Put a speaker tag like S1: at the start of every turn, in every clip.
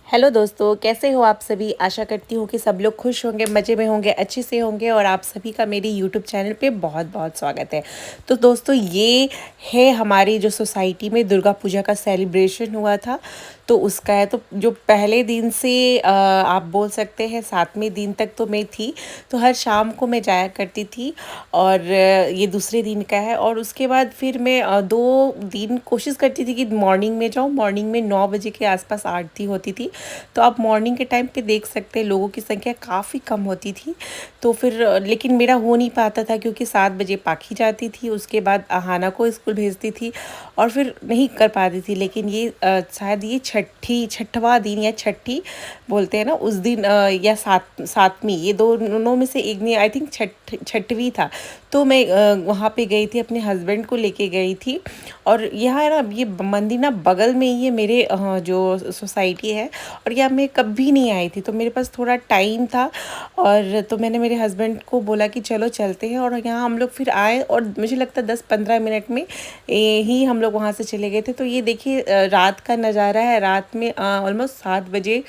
S1: Hello दोस्तों, कैसे हो आप सभी। आशा करती हूँ कि सब लोग खुश होंगे, मज़े में होंगे, अच्छे से होंगे और आप सभी का मेरी यूट्यूब चैनल पे बहुत बहुत स्वागत है। तो दोस्तों, ये है हमारी जो सोसाइटी में दुर्गा पूजा का सेलिब्रेशन हुआ था, तो उसका है। तो जो पहले दिन से आप बोल सकते हैं 7वें दिन तक तो मैं थी, तो हर शाम को मैं जाया करती थी। और ये दूसरे दिन का है। और उसके बाद फिर मैं 2 दिन कोशिश करती थी कि मॉर्निंग में जाऊँ। मॉर्निंग में 9 बजे के आसपास आरती होती थी। तो आप मॉर्निंग के टाइम पे देख सकते हैं लोगों की संख्या काफ़ी कम होती थी। तो फिर लेकिन मेरा हो नहीं पाता था, क्योंकि 7 बजे पाखी जाती थी, उसके बाद अहाना को स्कूल भेजती थी और फिर नहीं कर पाती थी। लेकिन ये शायद ये छठवां दिन या छठी बोलते हैं ना उस दिन, या सातवीं, ये दोनों में से एक नहीं, आई थिंक छठवीं था। तो मैं वहाँ पे गई थी, अपने हस्बैंड को लेके गई थी। और यहाँ ना ये मंदिर ना बगल में ही है मेरे, जो सोसाइटी है। और यहाँ मैं कभी नहीं आई थी, तो मेरे पास थोड़ा टाइम था। और तो मैंने मेरे हस्बैंड को बोला कि चलो चलते हैं। और यहाँ हम लोग फिर आए और मुझे लगता है 10-15 मिनट में ही हम लोग वहाँ से चले गए थे। तो ये देखिए रात का नज़ारा है। रात में ऑलमोस्ट 7 बजे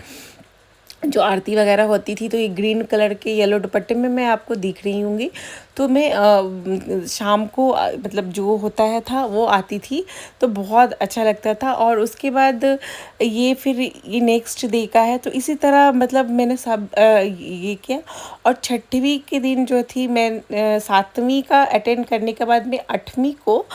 S1: जो आरती वगैरह होती थी, तो ये ग्रीन कलर के येलो दुपट्टे में मैं आपको दिख रही हूँगी। तो मैं शाम को मतलब जो होता है था वो आती थी, तो बहुत अच्छा लगता था। और उसके बाद ये फिर ये नेक्स्ट डे का है। तो इसी तरह मतलब मैंने सब ये किया। और छठवीं के दिन जो थी, मैं 7वीं का अटेंड करने के बाद मैं 8वीं को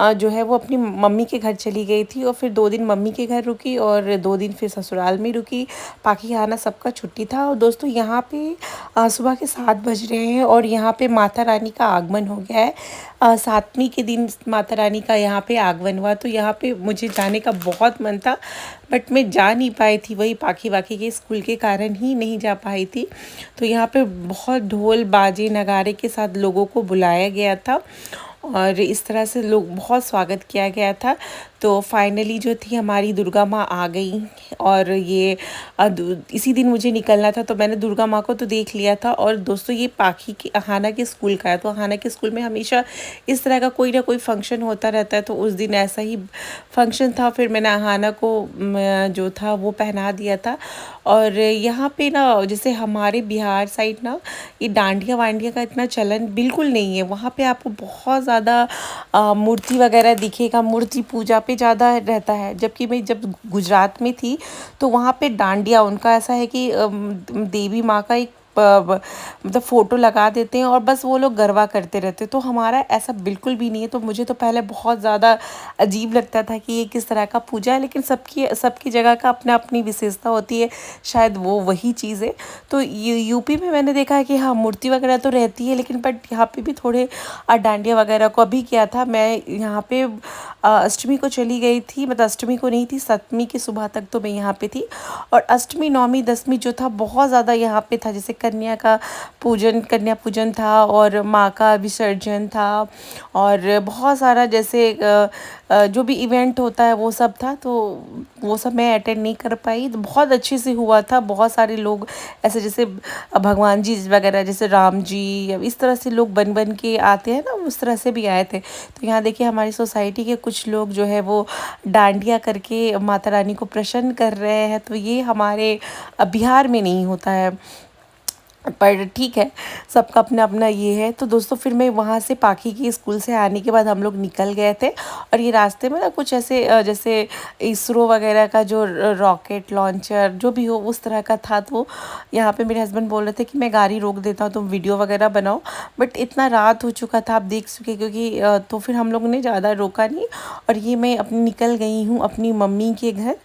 S1: जो है वो अपनी मम्मी के घर चली गई थी। और फिर 2 दिन मम्मी के घर रुकी और 2 दिन फिर ससुराल में रुकी। बाकी आना सबका छुट्टी था। और दोस्तों, यहाँ पे सुबह के 7 बज रहे हैं और यहाँ पे माता रानी का आगमन हो गया है। 7वीं के दिन माता रानी का यहाँ पे आगमन हुआ। तो यहाँ पे मुझे जाने का बहुत मन था, बट मैं जा नहीं पाई थी, वही पाखी वाखी के स्कूल के कारण ही नहीं जा पाई थी। तो यहाँ पे बहुत ढोल बाजे नगाड़े के साथ लोगों को बुलाया गया था और इस तरह से लोग बहुत स्वागत किया गया था। तो फाइनली जो थी हमारी दुर्गा माँ आ गई। और ये इसी दिन मुझे निकलना था, तो मैंने दुर्गा माँ को तो देख लिया था। और दोस्तों, ये पाखी के अहाना के स्कूल का है। तो अहाना के स्कूल में हमेशा इस तरह का कोई ना कोई फंक्शन होता रहता है। तो उस दिन ऐसा ही फंक्शन था। फिर मैंने अहाना को जो था वो पहना दिया था। और यहाँ पे ना, जैसे हमारे बिहार साइड ना, ये डांडिया वांडिया का इतना चलन बिल्कुल नहीं है। वहाँ पे आपको बहुत ज़्यादा मूर्ति वगैरह दिखेगा, मूर्ति पूजा पे ज़्यादा रहता है। जबकि मैं जब गुजरात में थी, तो वहाँ पे डांडिया उनका ऐसा है कि देवी माँ का एक मतलब फ़ोटो लगा देते हैं और बस वो लोग गरबा करते रहते हैं। तो हमारा ऐसा बिल्कुल भी नहीं है। तो मुझे तो पहले बहुत ज़्यादा अजीब लगता था कि ये किस तरह का पूजा है, लेकिन सबकी सबकी जगह का अपना अपनी विशेषता होती है, शायद वो वही चीज़ है। तो यूपी में मैंने देखा है कि हाँ, मूर्ति वगैरह तो रहती है, लेकिन बट यहाँ पे भी थोड़े डांडिया वगैरह को अभी क्या था, मैं यहाँ पे अष्टमी को चली गई थी। मतलब अष्टमी को नहीं थी, 7वीं की सुबह तक तो मैं यहाँ पे थी। और अष्टमी 9वीं 10वीं जो था बहुत ज़्यादा यहाँ पे था। जैसे कन्या पूजन था और माँ का विसर्जन था। और बहुत सारा जैसे जो भी इवेंट होता है वो सब था। तो वो सब मैं अटेंड नहीं कर पाई। तो बहुत अच्छे से हुआ था। बहुत सारे लोग ऐसे, जैसे भगवान जी वगैरह, जैसे राम जी, या इस तरह से लोग बन बन के आते हैं ना, उस तरह से भी आए थे। तो यहाँ देखिए हमारी सोसाइटी के कुछ लोग जो है वो डांडिया करके माता रानी को प्रसन्न कर रहे हैं। तो ये हमारे बिहार में नहीं होता है, पर ठीक है, सबका अपना अपना ये है। तो दोस्तों, फिर मैं वहाँ से पाखी के स्कूल से आने के बाद हम लोग निकल गए थे। और ये रास्ते में ना कुछ ऐसे जैसे इसरो वगैरह का जो रॉकेट लॉन्चर जो भी हो उस तरह का था। तो यहाँ पे मेरे हस्बैंड बोल रहे थे कि मैं गाड़ी रोक देता हूँ, तुम वीडियो वगैरह बनाओ। बट इतना रात हो चुका था, आप देख चुके, क्योंकि तो फिर हम लोग ने ज़्यादा रोका नहीं। और ये मैं अपनी निकल गई हूँ अपनी मम्मी के घर।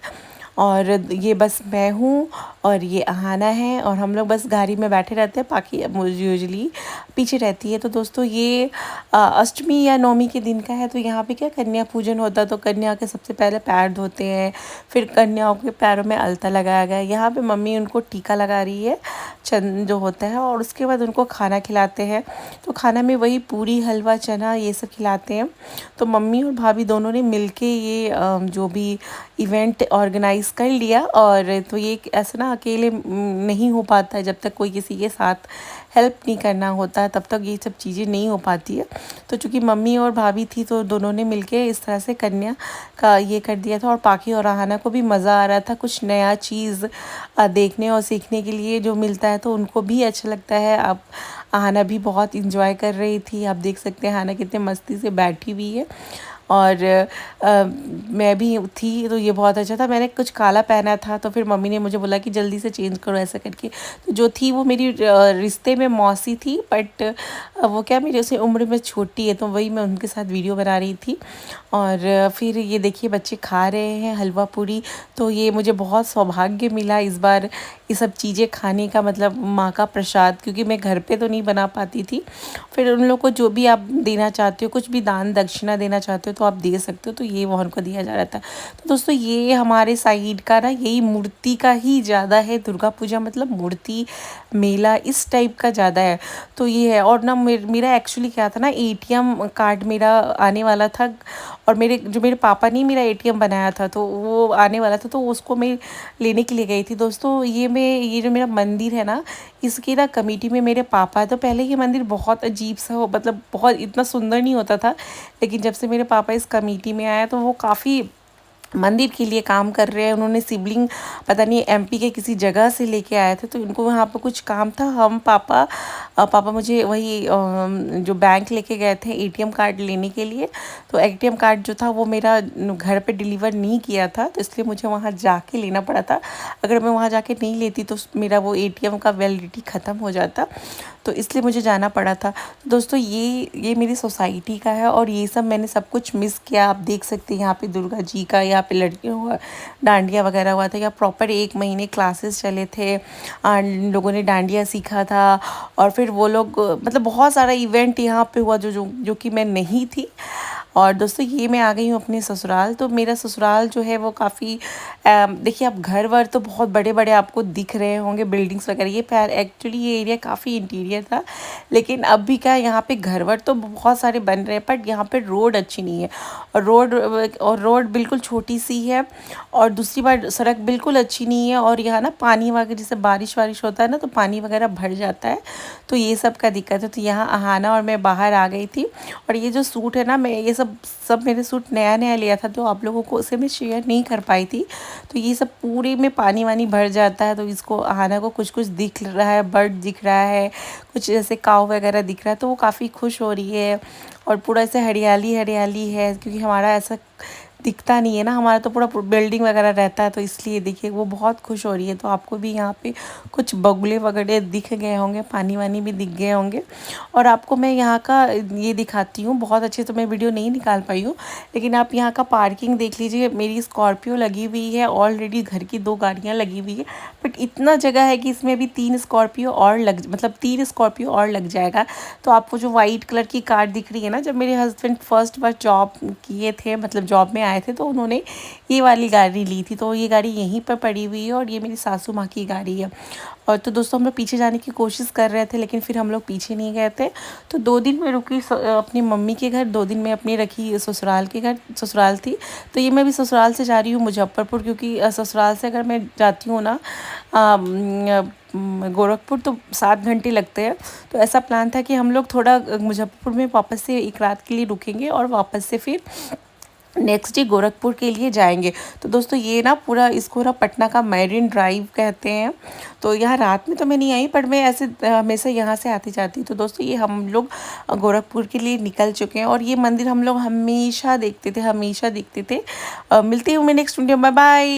S1: और ये बस मैं हूँ और ये अहाना है, और हम लोग बस गाड़ी में बैठे रहते हैं। बाकी यूजुअली पीछे रहती है। तो दोस्तों, ये अष्टमी या नवमी के दिन का है। तो यहाँ पे क्या कन्या पूजन होता है। तो कन्या के सबसे पहले पैर धोते हैं, फिर कन्याओं के पैरों में अलता लगाया गया है। यहाँ पे मम्मी उनको टीका लगा रही है, चंद जो होता है। और उसके बाद उनको खाना खिलाते हैं। तो खाना में वही पूरी हलवा चना ये सब खिलाते हैं। तो मम्मी और भाभी दोनों ने मिलके ये जो भी इवेंट ऑर्गेनाइज कर लिया। और तो ये ऐसा ना अकेले नहीं हो पाता है जब तक कोई किसी के साथ हेल्प नहीं करना होता है तब तक ये सब चीज़ें नहीं हो पाती है। तो चूँकि मम्मी और भाभी थी तो दोनों ने मिलके इस तरह से कन्या का ये कर दिया था। और पाकी और आहाना को भी मज़ा आ रहा था, कुछ नया चीज़ देखने और सीखने के लिए जो मिलता है तो उनको भी अच्छा लगता है। अब आहाना भी बहुत इंजॉय कर रही थी, आप देख सकते हैं आहाना कितने मस्ती से बैठी हुई है। और मैं भी थी तो ये बहुत अच्छा था। मैंने कुछ काला पहना था तो फिर मम्मी ने मुझे बोला कि जल्दी से चेंज करो ऐसा करके। तो जो थी वो मेरी रिश्ते में मौसी थी, बट वो क्या मेरे से उम्र में छोटी है, तो वही मैं उनके साथ वीडियो बना रही थी। और फिर ये देखिए बच्चे खा रहे हैं हलवा पूरी। तो ये मुझे बहुत सौभाग्य मिला इस बार ये सब चीज़ें खाने का, मतलब माँ का प्रसाद, क्योंकि मैं घर पे तो नहीं बना पाती थी। फिर उन लोग को जो भी आप देना चाहते हो, कुछ भी दान दक्षिणा देना चाहते हो तो आप दे सकते हो, तो ये वहाँ उनको दिया जा रहा था। तो दोस्तों ये हमारे साइड का ना यही मूर्ति का ही ज़्यादा है, दुर्गा पूजा मतलब मूर्ति मेला इस टाइप का ज़्यादा है। तो ये है। और ना मेरा एक्चुअली क्या था ना, एटीएम कार्ड मेरा आने वाला था, और मेरे पापा ने मेरा एटीएम बनाया था तो वो आने वाला था, तो उसको मैं लेने के लिए गई थी। दोस्तों ये जो मेरा मंदिर है ना, इसकी ना कमेटी में मेरे पापा है। तो पहले ये मंदिर बहुत अजीब सा हो, मतलब बहुत इतना सुंदर नहीं होता था, लेकिन जब से मेरे पापा इस कमेटी में आया तो वो काफ़ी मंदिर के लिए काम कर रहे हैं। उन्होंने सिबलिंग पता नहीं एमपी के किसी जगह से लेके आए थे, तो इनको वहाँ पर कुछ काम था। हम पापा मुझे वही जो बैंक लेके गए थे एटीएम कार्ड लेने के लिए, तो एटीएम कार्ड जो था वो मेरा घर पे डिलीवर नहीं किया था, तो इसलिए मुझे वहाँ जाके लेना पड़ा था। अगर मैं वहाँ जाके नहीं लेती तो मेरा वो एटीएम का वैलिडिटी ख़त्म हो जाता, तो इसलिए मुझे जाना पड़ा था। तो दोस्तों ये मेरी सोसाइटी का है, और ये सब मैंने सब कुछ मिस किया। आप देख सकते हैं यहाँ पे दुर्गा जी का, यहाँ पे लड़कियों का डांडिया वगैरह हुआ था। यहाँ प्रॉपर 1 महीने क्लासेस चले थे, लोगों ने डांडिया सीखा था। और फिर वो लोग मतलब बहुत सारा इवेंट यहाँ पे हुआ जो कि मैं नहीं थी। और दोस्तों ये मैं आ गई हूँ अपने ससुराल। तो मेरा ससुराल जो है वो काफ़ी देखिए, आप घर वर तो बहुत बड़े बड़े आपको दिख रहे होंगे, बिल्डिंग्स वगैरह। ये एक्चुअली ये एरिया काफ़ी इंटीरियर था, लेकिन अब भी क्या यहाँ पे घर वर तो बहुत सारे बन रहे हैं, बट यहाँ पे रोड अच्छी नहीं है। और रोड बिल्कुल छोटी सी है, और दूसरी बात सड़क बिल्कुल अच्छी नहीं है। और यहाँ ना पानी वगैरह, जैसे बारिश वारिश होता है ना तो पानी वगैरह भर जाता है, तो ये सब का दिक्कत है। तो यहाँ आहाना और मैं बाहर आ गई थी। और ये जो सूट है ना, मैं ये सब मेरे सूट नया नया लिया था, तो आप लोगों को उसे मैं शेयर नहीं कर पाई थी। तो ये सब पूरे में पानी वानी भर जाता है, तो इसको आहाना को कुछ कुछ दिख रहा है, बर्ड दिख रहा है, कुछ जैसे काव वगैरह दिख रहा है, तो वो काफ़ी खुश हो रही है। और पूरा ऐसे हरियाली हरियाली है, क्योंकि हमारा ऐसा दिखता नहीं है ना, हमारा तो पूरा बिल्डिंग वगैरह रहता है, तो इसलिए देखिए वो बहुत खुश हो रही है। तो आपको भी यहाँ पे कुछ बगुले वगैरह दिख गए होंगे, पानी वानी भी दिख गए होंगे। और आपको मैं यहाँ का ये दिखाती हूँ, बहुत अच्छे तो मैं वीडियो नहीं निकाल पाई हूँ, लेकिन आप यहाँ का पार्किंग देख लीजिए। मेरी स्कॉर्पियो लगी हुई है, ऑलरेडी घर की 2 गाड़ियाँ लगी हुई है, बट इतना जगह है कि इसमें भी 3 स्कॉर्पियो और मतलब 3 स्कॉर्पियो और लग जाएगा। तो आपको जो वाइट कलर की कार दिख रही है ना, जब मेरे हस्बैंड फर्स्ट बार जॉब किए थे, मतलब जॉब में आए थे, तो उन्होंने ये वाली गाड़ी ली थी। तो ये गाड़ी यहीं पर पड़ी हुई है, और ये मेरी सासू माँ की गाड़ी है। और तो दोस्तों हम लोग पीछे जाने की कोशिश कर रहे थे, लेकिन फिर हम लोग पीछे नहीं गए थे। तो 2 दिन मैं रुकी अपनी मम्मी के घर, 2 दिन मैं अपनी रखी ससुराल के घर, ससुराल थी। तो ये मैं भी ससुराल से जा रही हूँ मुजफ्फरपुर, क्योंकि ससुराल से अगर मैं जाती हूँ ना गोरखपुर तो 7 घंटे लगते हैं। तो ऐसा प्लान था कि हम लोग थोड़ा मुजफ्फरपुर में वापस से 1 रात के लिए रुकेंगे, और वापस से फिर नेक्स्ट डे गोरखपुर के लिए जाएंगे। तो दोस्तों ये ना पूरा इसको ना पटना का मैरिन ड्राइव कहते हैं। तो यहाँ रात में तो मैं नहीं आई, पर मैं ऐसे हमेशा यहाँ से आती जाती। तो दोस्तों ये हम लोग गोरखपुर के लिए निकल चुके हैं, और ये मंदिर हम लोग हमेशा देखते थे, हमेशा देखते थे। मिलती हूँ मैं नेक्स्ट वीडियो में, बाय बाय।